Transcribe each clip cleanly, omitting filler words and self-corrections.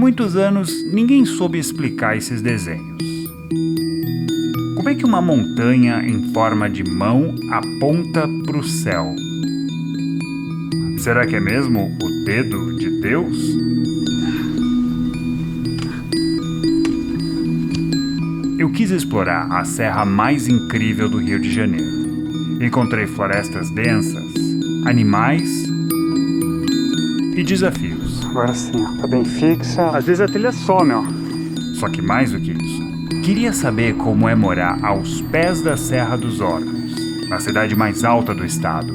muitos anos, ninguém soube explicar esses desenhos. Como é que uma montanha em forma de mão aponta para o céu? Será que é mesmo o dedo de Deus? Eu quis explorar a serra mais incrível do Rio de Janeiro. Encontrei florestas densas, animais e desafios. Agora sim, ó, tá bem fixa. Às vezes a trilha some, ó. Só que mais do que isso, queria saber como é morar aos pés da Serra dos Órgãos, na cidade mais alta do estado.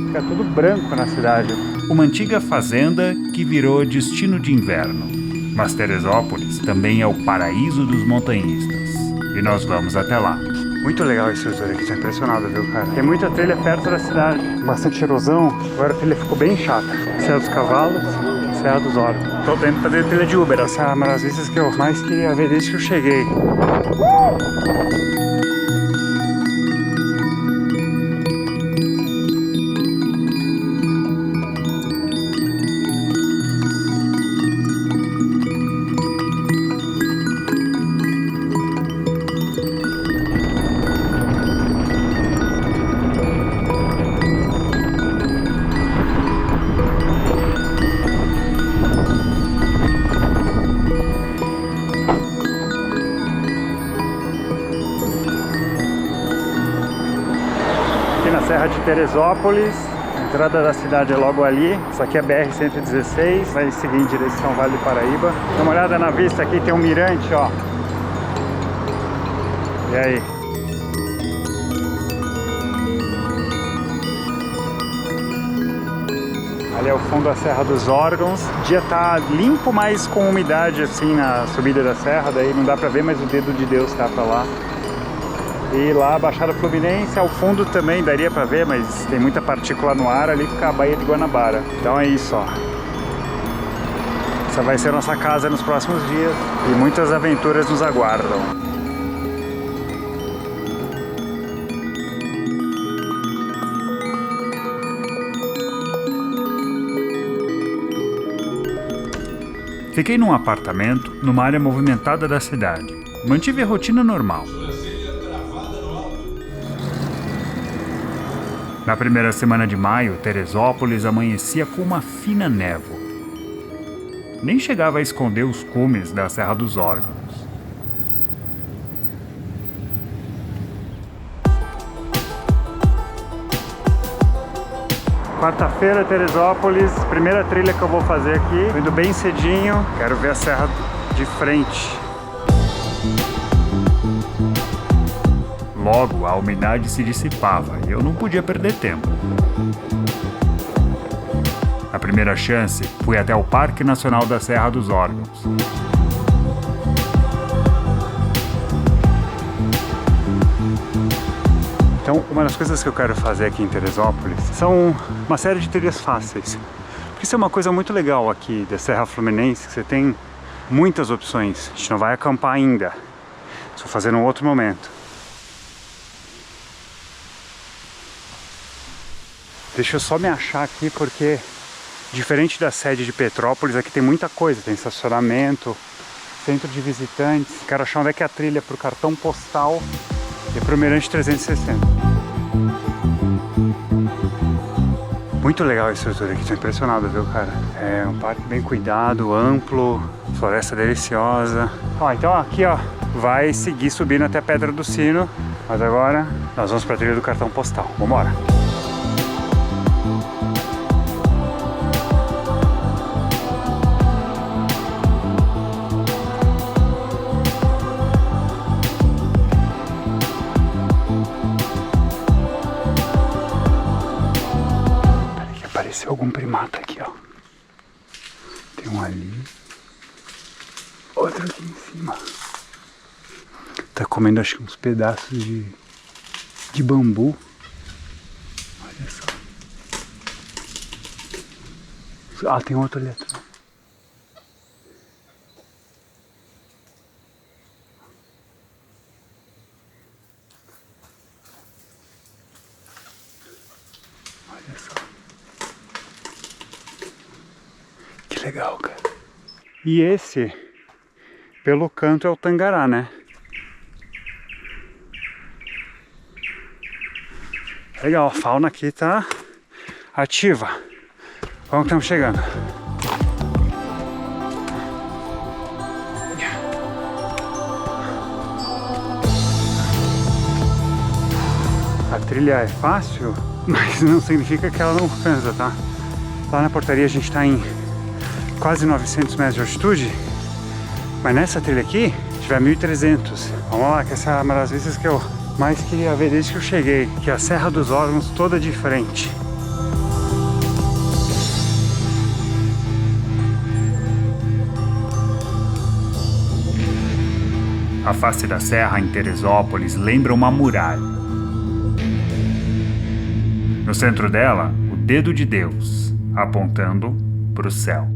Fica tudo branco na cidade. Uma antiga fazenda que virou destino de inverno. Mas Teresópolis também é o paraíso dos montanhistas. E nós vamos até lá. Muito legal esse uso aqui, tô impressionado, viu, cara? Tem muita trilha perto da cidade, bastante erosão. Agora a trilha ficou bem chata. Serra dos Cavalos, Serra dos Órgãos. Tô tentando fazer trilha de Uber. Essa é uma das vistas que eu mais queria ver desde que eu cheguei. Serra de Teresópolis, a entrada da cidade é logo ali. Isso aqui é BR-116, vai seguir em direção ao Vale do Paraíba. Dá uma olhada na vista aqui, tem um mirante, ó. E aí? Ali é o fundo da Serra dos Órgãos. O dia tá limpo, mas com umidade assim na subida da serra, daí não dá pra ver, mas o dedo de Deus tá pra lá. E lá a Baixada Fluminense, ao fundo também daria pra ver, mas tem muita partícula no ar, ali fica a Baía de Guanabara. Então é isso, ó. Essa vai ser a nossa casa nos próximos dias e muitas aventuras nos aguardam. Fiquei num apartamento numa área movimentada da cidade. Mantive a rotina normal. Na primeira semana de maio, Teresópolis amanhecia com uma fina névoa. Nem chegava a esconder os cumes da Serra dos Órgãos. Quarta-feira, Teresópolis, primeira trilha que eu vou fazer aqui. Tô indo bem cedinho, quero ver a serra de frente. Logo, a umidade se dissipava e eu não podia perder tempo. A primeira chance, fui até o Parque Nacional da Serra dos Órgãos. Então, uma das coisas que eu quero fazer aqui em Teresópolis são uma série de trilhas fáceis. Porque isso é uma coisa muito legal aqui da Serra Fluminense, que você tem muitas opções. A gente não vai acampar ainda, só fazer num outro momento. Deixa eu só me achar aqui porque, diferente da sede de Petrópolis, aqui tem muita coisa. Tem estacionamento, centro de visitantes. Quero achar onde é que é a trilha para o cartão postal e para o Mirante 360. Muito legal esse estrutura aqui, tô impressionado, viu, cara? É um parque bem cuidado, amplo, floresta deliciosa. Ó, então aqui, ó, vai seguir subindo até a Pedra do Sino. Mas agora nós vamos para a trilha do cartão postal. Vambora! Apareceu algum primata aqui, ó. Tem um ali. Outro aqui em cima. Tá comendo, acho que uns pedaços de bambu. Olha só. Ah, tem outro ali atrás. Olha só. Que legal, cara. E esse, pelo canto, é o Tangará, né? Legal, a fauna aqui tá ativa. Vamos que estamos chegando. A trilha é fácil, mas não significa que ela não cansa, tá? Lá na portaria a gente tá em quase 900 metros de altitude, mas nessa trilha aqui tiver 1.300. Vamos lá, que essa é uma das vistas que eu mais queria ver desde que eu cheguei, que é a Serra dos Órgãos toda de frente. A face da serra em Teresópolis lembra uma muralha. No centro dela, o dedo de Deus, apontando para o céu.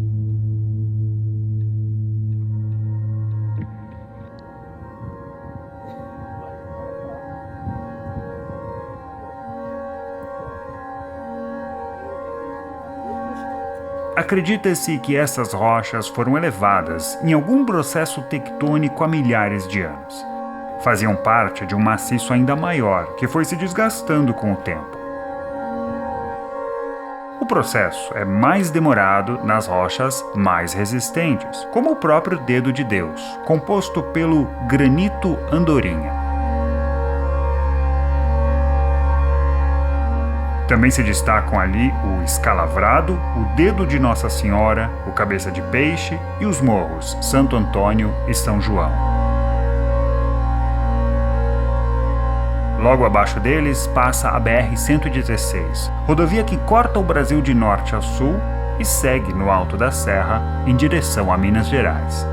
Acredita-se que essas rochas foram elevadas em algum processo tectônico há milhares de anos. Faziam parte de um maciço ainda maior que foi se desgastando com o tempo. O processo é mais demorado nas rochas mais resistentes, como o próprio Dedo de Deus, composto pelo granito andorinha. Também se destacam ali o Escalavrado, o Dedo de Nossa Senhora, o Cabeça de Peixe e os morros Santo Antônio e São João. Logo abaixo deles passa a BR-116, rodovia que corta o Brasil de norte a sul e segue no alto da serra em direção a Minas Gerais.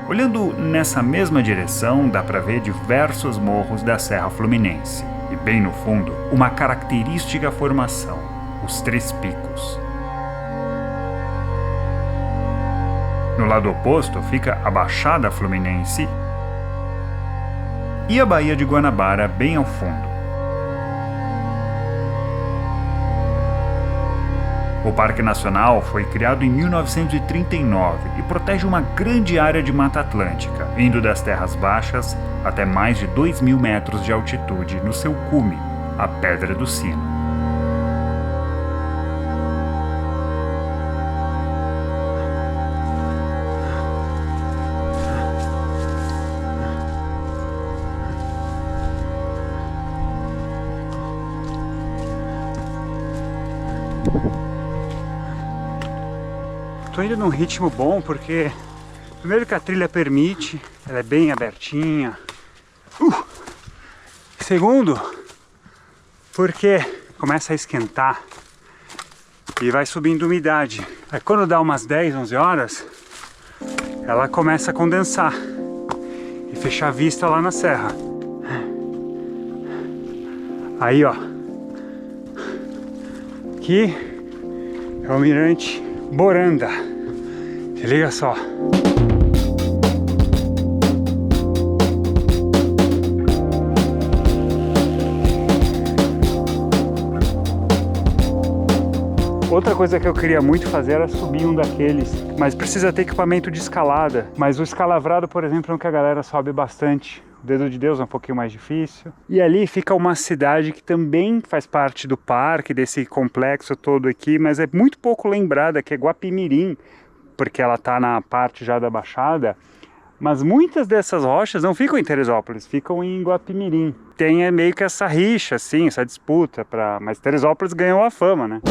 Olhando nessa mesma direção, dá para ver diversos morros da Serra Fluminense e, bem no fundo, uma característica formação, os Três Picos. No lado oposto fica a Baixada Fluminense e a Baía de Guanabara bem ao fundo. O Parque Nacional foi criado em 1939 e protege uma grande área de Mata Atlântica, indo das terras baixas até mais de 2.000 metros de altitude no seu cume, a Pedra do Sino. Tô indo num ritmo bom porque, primeiro que a trilha permite, ela é bem abertinha. Segundo, porque começa a esquentar e vai subindo umidade. Aí quando dá umas 10, 11 horas, ela começa a condensar e fechar a vista lá na serra. Aí ó, aqui é o Mirante Boranda, se liga só. Outra coisa que eu queria muito fazer era subir um daqueles, mas precisa ter equipamento de escalada. Mas o Escalavrado, por exemplo, é um que a galera sobe bastante. O Dedo de Deus é um pouquinho mais difícil. E ali fica uma cidade que também faz parte do parque, desse complexo todo aqui, mas é muito pouco lembrada, que é Guapimirim, porque ela está na parte já da Baixada. Mas muitas dessas rochas não ficam em Teresópolis, ficam em Guapimirim. Tem meio que essa rixa, assim, essa disputa, mas Teresópolis ganhou a fama, né?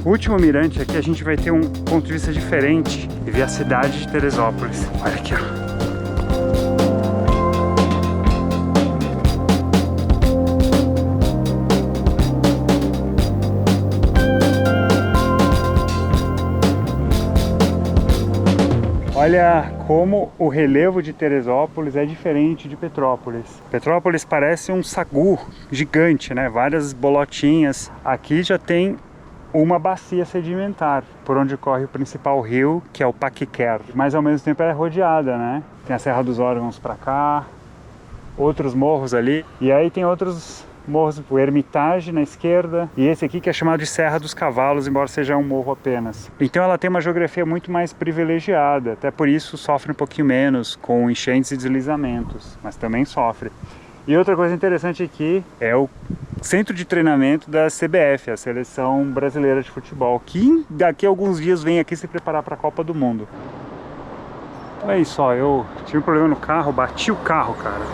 O último mirante aqui a gente vai ter um ponto de vista diferente e ver a cidade de Teresópolis. Olha aqui, ó. Olha como o relevo de Teresópolis é diferente de Petrópolis. Petrópolis parece um sagu gigante, né? Várias bolotinhas. Aqui já tem uma bacia sedimentar, por onde corre o principal rio, que é o Paquiquer. Mas ao mesmo tempo ela é rodeada, né? Tem a Serra dos Órgãos para cá, outros morros ali, e aí tem outros morros, o Hermitage na esquerda, e esse aqui que é chamado de Serra dos Cavalos, embora seja um morro apenas. Então ela tem uma geografia muito mais privilegiada, até por isso sofre um pouquinho menos com enchentes e deslizamentos, mas também sofre. E outra coisa interessante aqui é o centro de treinamento da CBF, a Seleção Brasileira de Futebol, que daqui a alguns dias vem aqui se preparar para a Copa do Mundo. Olha isso, ó, eu tive um problema no carro, bati o carro, cara.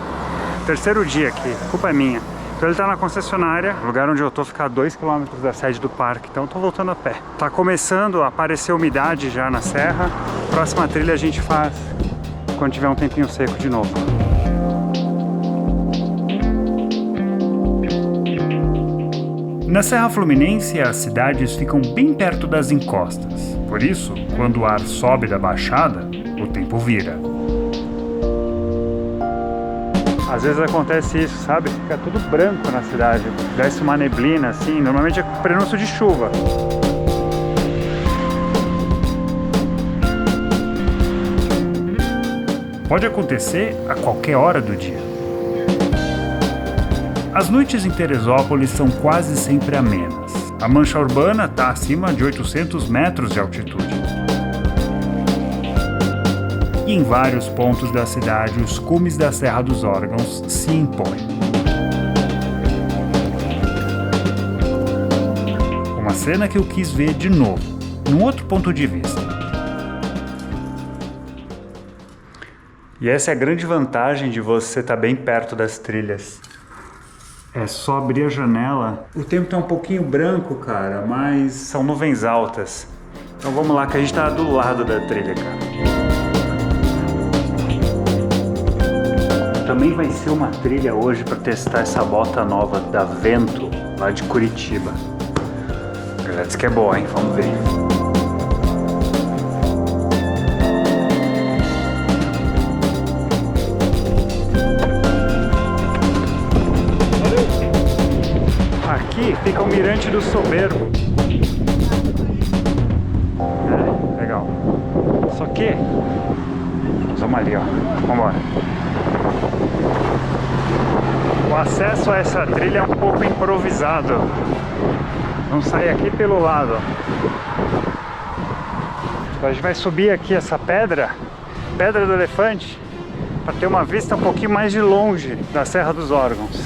Terceiro dia aqui, a culpa é minha. Então ele tá na concessionária, lugar onde eu tô, ficar a 2 km da sede do parque, então eu tô voltando a pé. Tá começando a aparecer umidade já na serra, próxima trilha a gente faz quando tiver um tempinho seco de novo. Na Serra Fluminense, as cidades ficam bem perto das encostas. Por isso, quando o ar sobe da baixada, o tempo vira. Às vezes acontece isso, sabe? Fica tudo branco na cidade. Desce uma neblina assim, normalmente é prenúncio de chuva. Pode acontecer a qualquer hora do dia. As noites em Teresópolis são quase sempre amenas. A mancha urbana está acima de 800 metros de altitude. E em vários pontos da cidade, os cumes da Serra dos Órgãos se impõem. Uma cena que eu quis ver de novo, num outro ponto de vista. E essa é a grande vantagem de você estar bem perto das trilhas. É só abrir a janela. O tempo tá um pouquinho branco, cara, mas são nuvens altas. Então vamos lá que a gente tá do lado da trilha, cara. Também vai ser uma trilha hoje para testar essa bota nova da Vento, lá de Curitiba. A galera disse que é boa, hein? Vamos ver. Aqui fica o Mirante do Soberbo. É, legal. Só que... vamos ali, ó. Vambora. O acesso a essa trilha é um pouco improvisado. Vamos sair aqui pelo lado. Então a gente vai subir aqui essa pedra, Pedra do Elefante, para ter uma vista um pouquinho mais de longe da Serra dos Órgãos.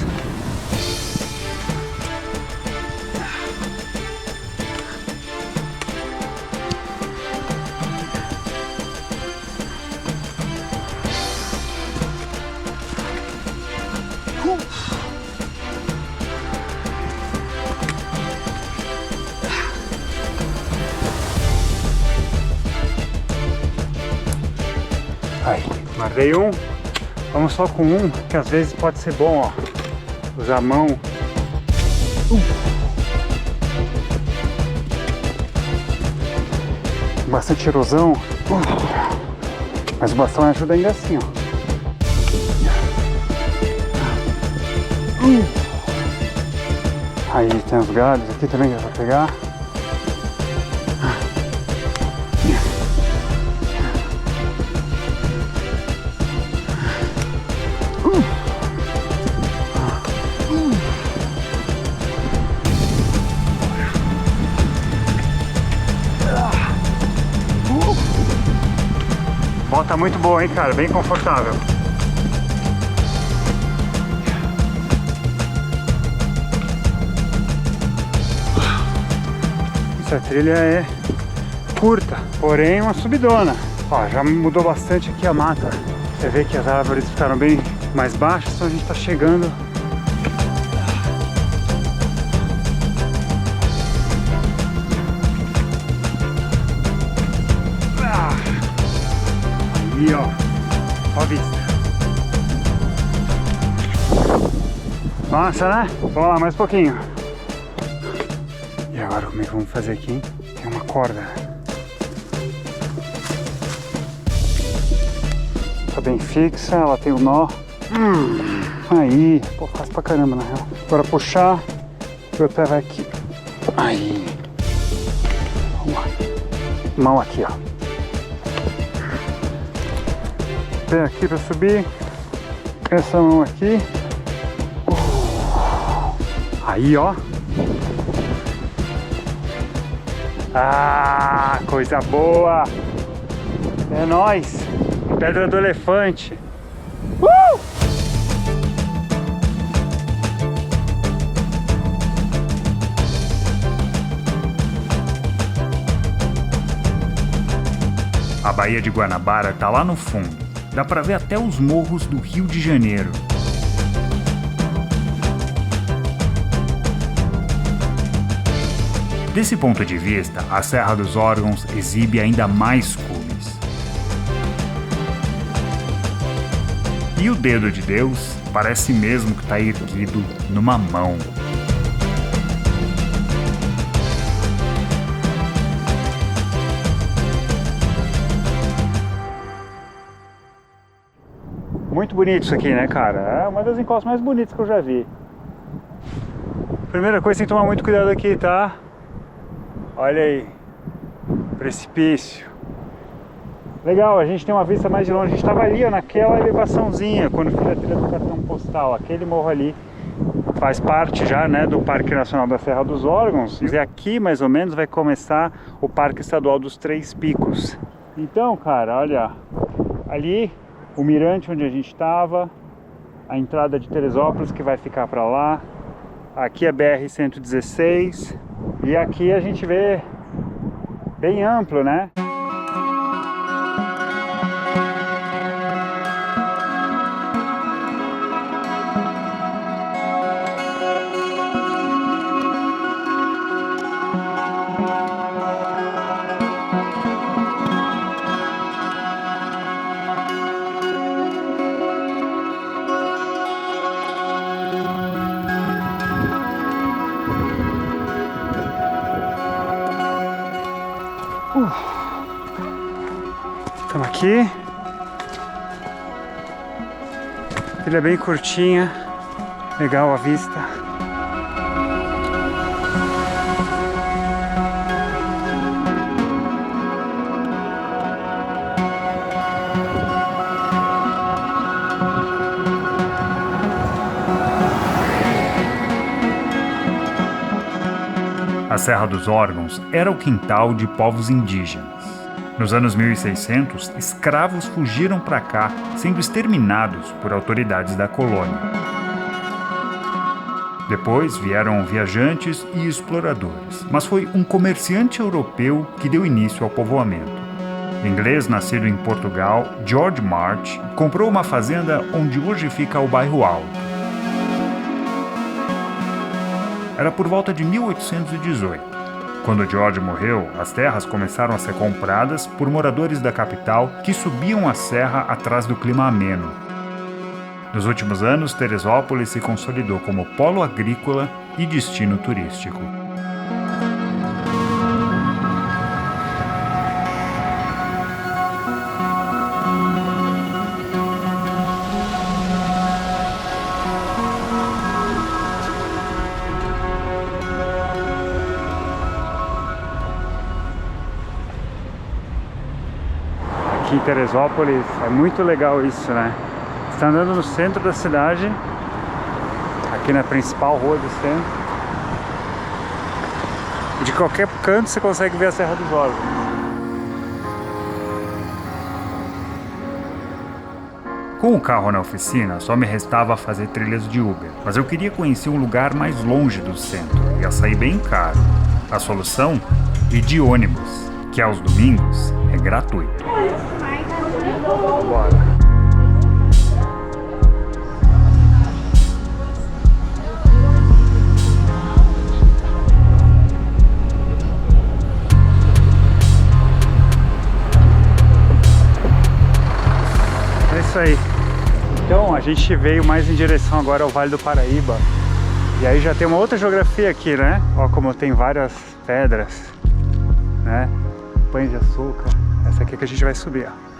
Aí, guardei um. Vamos só com um, que às vezes pode ser bom, ó. Usar a mão. Bastante erosão. Mas o bastão ajuda ainda assim, ó. Aí tem os galhos aqui também que dá pra pegar. Bota muito boa, hein, cara? Bem confortável. Essa trilha é curta, porém uma subidona. Ó, já mudou bastante aqui a mata. Você vê que as árvores ficaram bem mais baixas, então a gente tá chegando. Aí, ó a vista. Nossa, né? Vamos lá, mais um pouquinho. E agora como é que vamos fazer aqui, hein? Tem uma corda. Tá bem fixa, ela tem o nó. Aí, pô, fácil pra caramba na real. Agora puxar, o meu pé vai aqui. Aí. Mão aqui, ó. Tem aqui pra subir. Essa mão aqui. Aí, ó. Ah, coisa boa. É nóis. Pedra do Elefante. A Baía de Guanabara tá lá no fundo. Dá pra ver até os morros do Rio de Janeiro. Desse ponto de vista, a Serra dos Órgãos exibe ainda mais cumes. E o dedo de Deus parece mesmo que está erguido numa mão. Muito bonito isso aqui, né, cara? É uma das encostas mais bonitas que eu já vi. Primeira coisa, tem que tomar muito cuidado aqui, tá? Olha aí. Precipício. Legal, a gente tem uma vista mais de longe. A gente estava ali, ó, naquela elevaçãozinha, quando fiz a trilha do cartão postal. Aquele morro ali faz parte já, né, do Parque Nacional da Serra dos Órgãos. E aqui, mais ou menos, vai começar o Parque Estadual dos Três Picos. Então, cara, olha, ali o mirante onde a gente estava, a entrada de Teresópolis que vai ficar para lá. Aqui é BR-116 e aqui a gente vê bem amplo, né? Estamos aqui. Trilha bem curtinha, legal a vista. A Serra dos Órgãos era o quintal de povos indígenas. Nos anos 1600, escravos fugiram para cá, sendo exterminados por autoridades da colônia. Depois vieram viajantes e exploradores, mas foi um comerciante europeu que deu início ao povoamento. Inglês nascido em Portugal, George March comprou uma fazenda onde hoje fica o Bairro Alto. Era por volta de 1818. Quando George morreu, as terras começaram a ser compradas por moradores da capital que subiam a serra atrás do clima ameno. Nos últimos anos, Teresópolis se consolidou como polo agrícola e destino turístico. Aqui em Teresópolis é muito legal isso, né? Você está andando no centro da cidade, aqui na principal rua do centro, e de qualquer canto você consegue ver a Serra dos Órgãos. Com o carro na oficina, só me restava fazer trilhas de Uber, mas eu queria conhecer um lugar mais longe do centro, ia sair bem caro. A solução? Ir de ônibus, que aos domingos é gratuito. Bora. É isso aí. Então a gente veio mais em direção agora ao Vale do Paraíba. E aí já tem uma outra geografia aqui, né? Ó, como tem várias pedras, né? Pães de açúcar. Essa aqui que a gente vai subir, ó.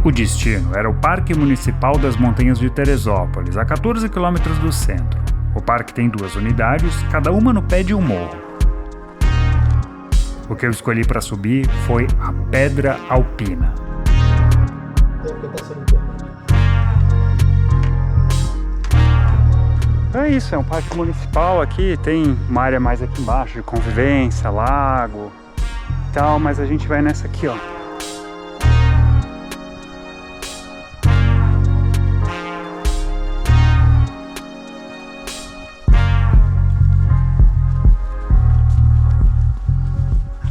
O destino era o Parque Municipal das Montanhas de Teresópolis, a 14 quilômetros do centro. O parque tem 2 unidades, cada uma no pé de um morro. O que eu escolhi para subir foi a Pedra Alpina. É isso, é um parque municipal aqui, tem uma área mais aqui embaixo de convivência, lago e tal, mas a gente vai nessa aqui, ó.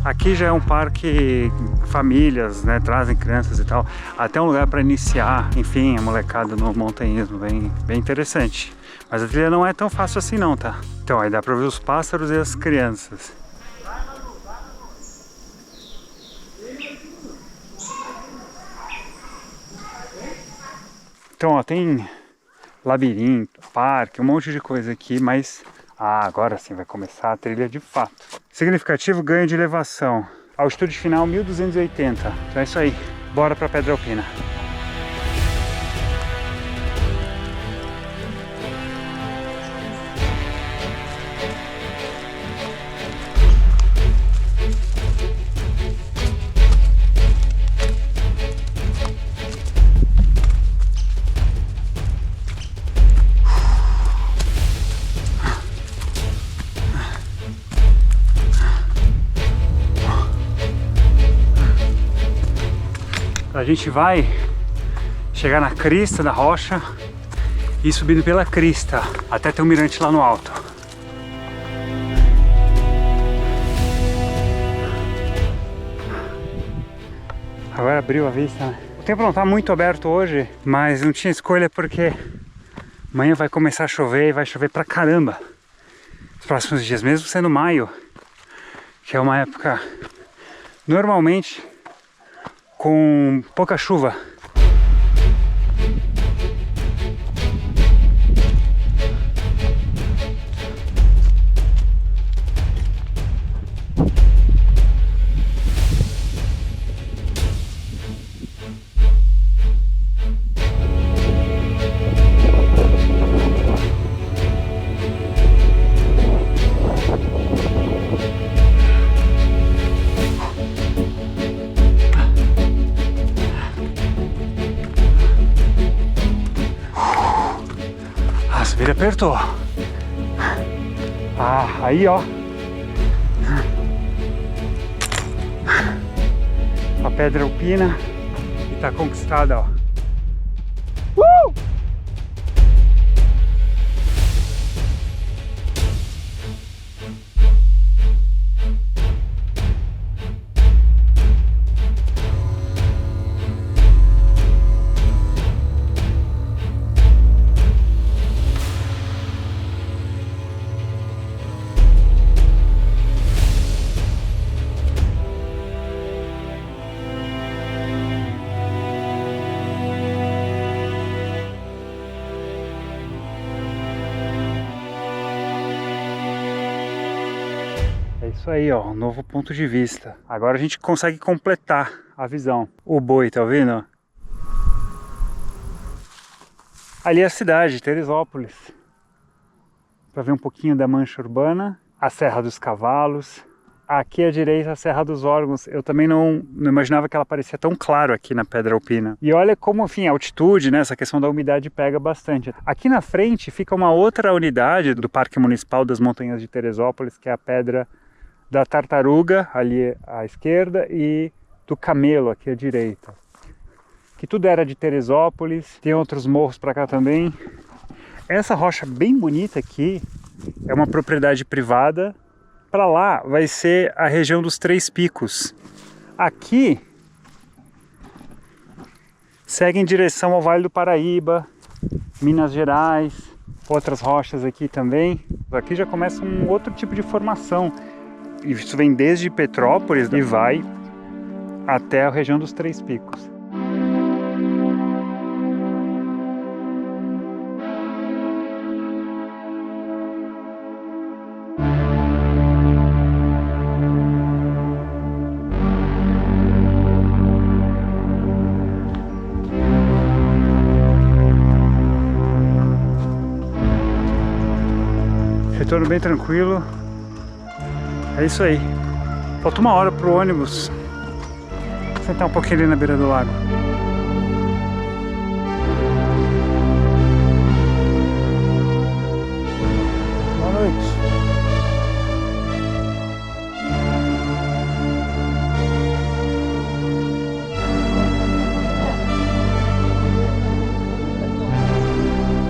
Aqui já é um parque, famílias, né, trazem crianças e tal, até um lugar para iniciar, enfim, a molecada no montanhismo, bem interessante. Mas a trilha não é tão fácil assim não, tá? Então aí dá para ver os pássaros e as crianças. Então, ó, tem labirinto, parque, um monte de coisa aqui, mas... Ah, agora sim vai começar a trilha de fato. Significativo ganho de elevação. Altitude final 1280. Então é isso aí. Bora pra Pedra Alpina. A gente vai chegar na crista da rocha e ir subindo pela crista até ter um mirante lá no alto. Agora abriu a vista, né? O tempo não está muito aberto hoje, mas não tinha escolha porque amanhã vai começar a chover e vai chover pra caramba nos próximos dias, mesmo sendo maio, que é uma época normalmente com pouca chuva. Ele apertou. Ah, aí ó. A Pedra Alpina e tá conquistada, ó. É isso aí, ó, um novo ponto de vista. Agora a gente consegue completar a visão. O boi, tá vendo? Ali é a cidade, Teresópolis. Para ver um pouquinho da mancha urbana, a Serra dos Cavalos. Aqui à direita a Serra dos Órgãos. Eu também não imaginava que ela parecia tão claro aqui na Pedra Alpina. E olha como, enfim, a altitude, né, essa questão da umidade pega bastante. Aqui na frente fica uma outra unidade do Parque Municipal das Montanhas de Teresópolis, que é a Pedra da Tartaruga, ali à esquerda, e do Camelo, aqui à direita. Que tudo era de Teresópolis, tem outros morros para cá também. Essa rocha bem bonita aqui é uma propriedade privada. Para lá vai ser a região dos Três Picos. Aqui segue em direção ao Vale do Paraíba, Minas Gerais, outras rochas aqui também. Aqui já começa um outro tipo de formação. Isso vem desde Petrópolis e vai até a região dos Três Picos. Retorno bem tranquilo. É isso aí. Falta 1 hora pro ônibus. Vou sentar um pouquinho ali na beira do lago. Boa noite.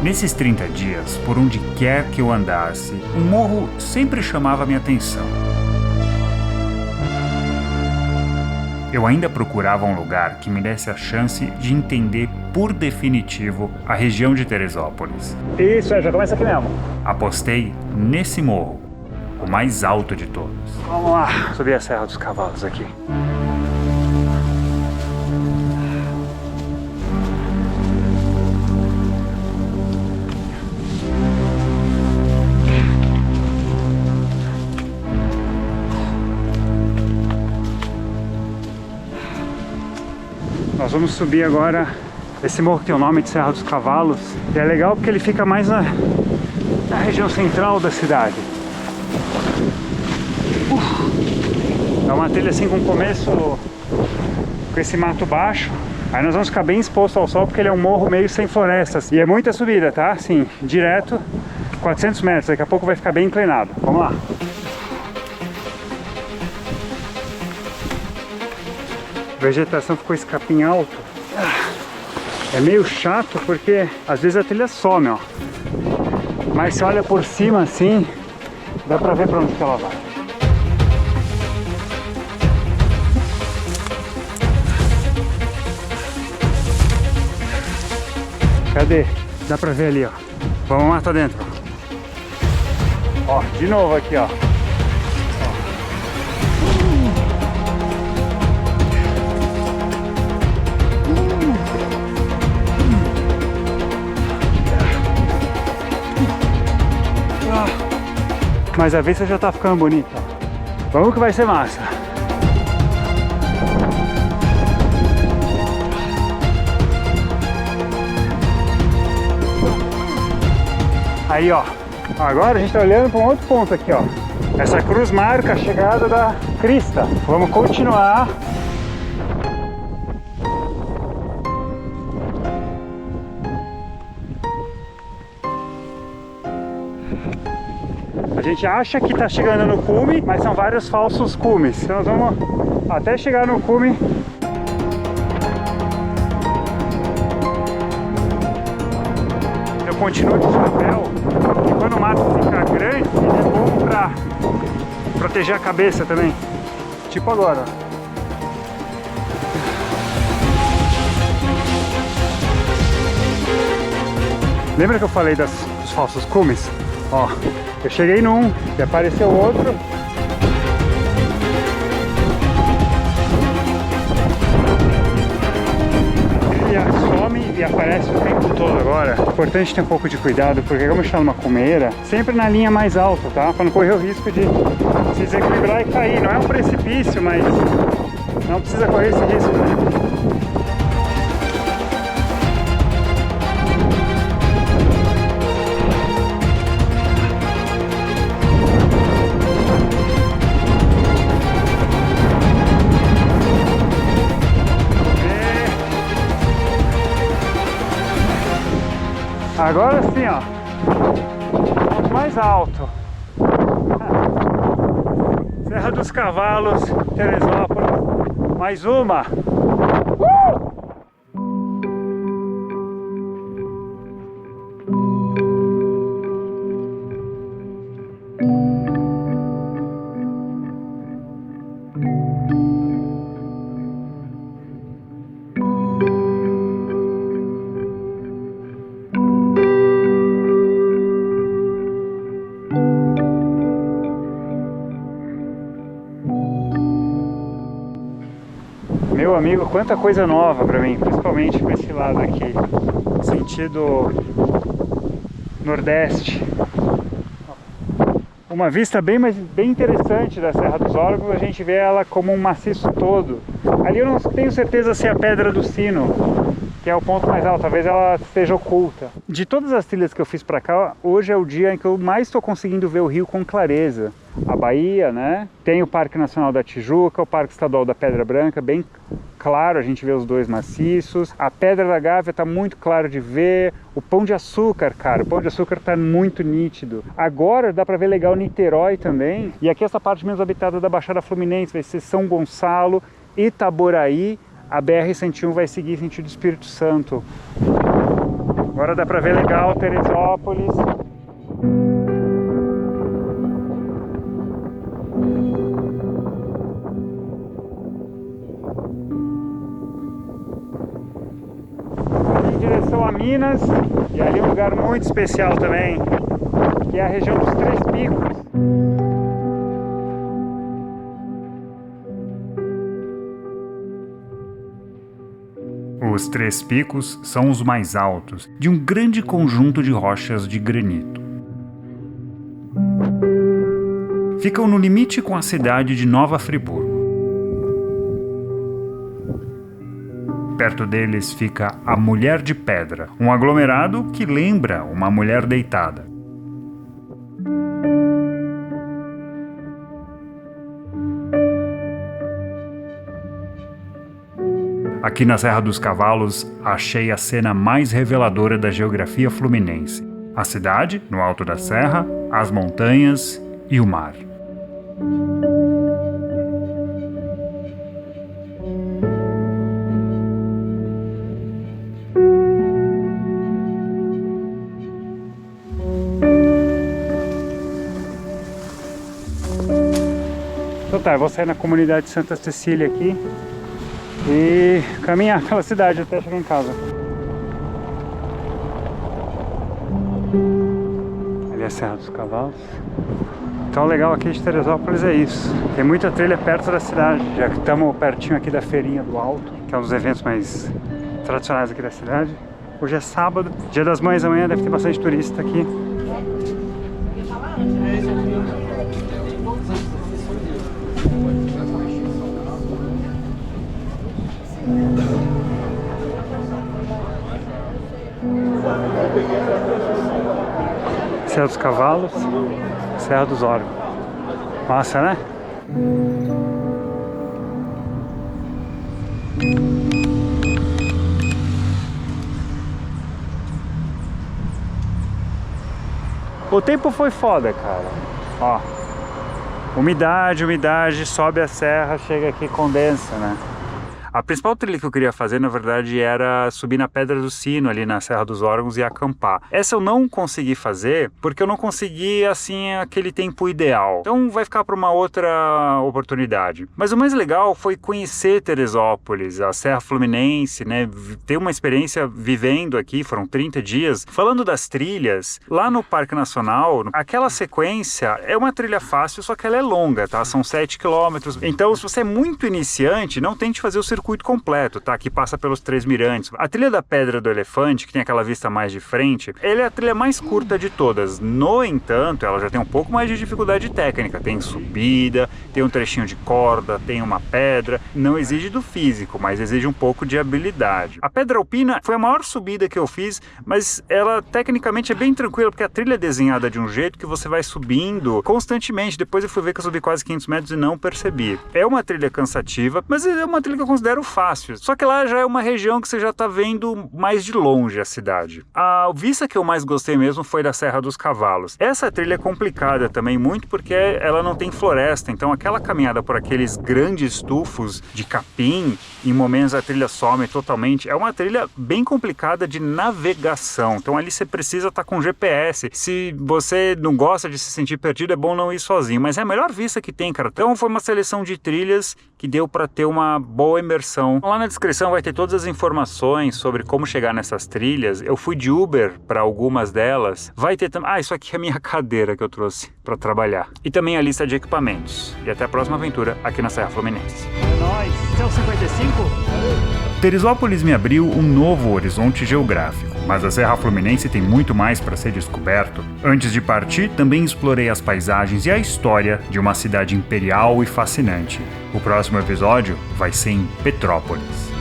Nesses 30 dias, por onde quer que eu andasse, um morro sempre chamava minha atenção. Eu ainda procurava um lugar que me desse a chance de entender por definitivo a região de Teresópolis. Isso, já começa aqui mesmo. Apostei nesse morro, o mais alto de todos. Vamos lá, subir a Serra dos Cavalos aqui. Nós vamos subir agora esse morro que tem o nome de Serra dos Cavalos. E é legal porque ele fica mais na região central da cidade. É uma trilha assim com começo com esse mato baixo. Aí nós vamos ficar bem expostos ao sol porque ele é um morro meio sem florestas. E é muita subida, tá? Assim, direto 400 metros. Daqui a pouco vai ficar bem inclinado. Vamos lá. A vegetação ficou esse capim alto. É meio chato porque às vezes a trilha some, ó. Mas se olha por cima assim, dá pra ver pra onde que ela vai. Cadê? Dá pra ver ali, ó. Vamos lá, tá dentro. Ó, de novo aqui, ó. Mas a vista já tá ficando bonita. Vamos que vai ser massa. Aí, ó. Agora a gente tá olhando para um outro ponto aqui, ó. Essa cruz marca a chegada da crista. Vamos continuar. A gente acha que está chegando no cume, mas são vários falsos cumes. Então nós vamos até chegar no cume. Eu continuo de chapéu, e quando o mato fica grande, ele é bom para proteger a cabeça também. Tipo agora. Lembra que eu falei dos falsos cumes? Ó, eu cheguei num e apareceu outro. Ele some e aparece o tempo todo agora. É importante ter um pouco de cuidado, porque como está numa cumeira, sempre na linha mais alta, tá? Para não correr o risco de se desequilibrar e cair. Não é um precipício, mas não precisa correr esse risco, né? Agora sim, ó, ponto mais alto. Serra dos Cavalos, Teresópolis. Mais uma. Meu amigo, quanta coisa nova pra mim, principalmente pra esse lado aqui, sentido nordeste. Uma vista bem interessante da Serra dos Órgãos, a gente vê ela como um maciço todo. Ali eu não tenho certeza se é a Pedra do Sino, que é o ponto mais alto, talvez ela esteja oculta. De todas as trilhas que eu fiz pra cá, hoje é o dia em que eu mais estou conseguindo ver o rio com clareza. a Bahia, né? Tem o Parque Nacional da Tijuca, o Parque Estadual da Pedra Branca, bem claro, a gente vê os dois maciços. A Pedra da Gávea tá muito claro de ver. O Pão de Açúcar, cara, o Pão de Açúcar tá muito nítido. Agora dá pra ver legal Niterói também. E aqui essa parte menos habitada da Baixada Fluminense vai ser São Gonçalo, Itaboraí. A BR-101 vai seguir sentido Espírito Santo. Agora dá pra ver legal Teresópolis. Em direção a Minas, e ali um lugar muito especial também, que é a região dos Três Picos. Os Três Picos são os mais altos de um grande conjunto de rochas de granito. Ficam no limite com a cidade de Nova Friburgo. Perto deles fica a Mulher de Pedra, um aglomerado que lembra uma mulher deitada. Aqui na Serra dos Cavalos, achei a cena mais reveladora da geografia fluminense. A cidade, no alto da serra, as montanhas e o mar. Então tá, eu vou sair na comunidade de Santa Cecília aqui e caminhar pela cidade até chegar em casa. Ali é a Serra dos Cavalos. Então o legal aqui de Teresópolis é isso. Tem muita trilha perto da cidade, já que estamos pertinho aqui da Feirinha do Alto, que é um dos eventos mais tradicionais aqui da cidade. Hoje é sábado, Dia das Mães, amanhã deve ter bastante turista aqui. Serra dos Cavalos, Serra dos Órgãos. Massa, né? O tempo foi foda, cara. Ó, umidade, sobe a serra, chega aqui e condensa, né? A principal trilha que eu queria fazer, na verdade, era subir na Pedra do Sino, ali na Serra dos Órgãos, e acampar. Essa eu não consegui fazer, porque eu não consegui, assim, aquele tempo ideal. Então vai ficar para uma outra oportunidade. Mas o mais legal foi conhecer Teresópolis, a Serra Fluminense, né? Ter uma experiência vivendo aqui, foram 30 dias. Falando das trilhas, lá no Parque Nacional, aquela sequência é uma trilha fácil, só que ela é longa, tá? São 7 quilômetros. Então, se você é muito iniciante, não tente fazer o circuito completo, tá? Que passa pelos Três Mirantes. A trilha da Pedra do Elefante, que tem aquela vista mais de frente, ela é a trilha mais curta de todas. No entanto, ela já tem um pouco mais de dificuldade técnica. Tem subida, tem um trechinho de corda, tem uma pedra. Não exige do físico, mas exige um pouco de habilidade. A Pedra Alpina foi a maior subida que eu fiz, mas ela tecnicamente é bem tranquila, porque a trilha é desenhada de um jeito que você vai subindo constantemente. Depois eu fui ver que eu subi quase 500 metros e não percebi. É uma trilha cansativa, mas é uma trilha que eu considero fácil. Só que lá já é uma região que você já tá vendo mais de longe a cidade. A vista que eu mais gostei mesmo foi da Serra dos Cavalos. Essa trilha é complicada também, muito porque ela não tem floresta, então aquela caminhada por aqueles grandes tufos de capim, em momentos a trilha some totalmente, é uma trilha bem complicada de navegação. Então ali você precisa estar com GPS. Se você não gosta de se sentir perdido, é bom não ir sozinho, mas é a melhor vista que tem, cara. Então foi uma seleção de trilhas que deu para ter uma boa imersão. Lá na descrição vai ter todas as informações sobre como chegar nessas trilhas. Eu fui de Uber para algumas delas. Vai ter também... isso aqui é a minha cadeira que eu trouxe para trabalhar. E também a lista de equipamentos. E até a próxima aventura aqui na Serra Fluminense. É nóis! Céu 55? Teresópolis me abriu um novo horizonte geográfico, mas a Serra Fluminense tem muito mais para ser descoberto. Antes de partir, também explorei as paisagens e a história de uma cidade imperial e fascinante. O próximo episódio vai ser em Petrópolis.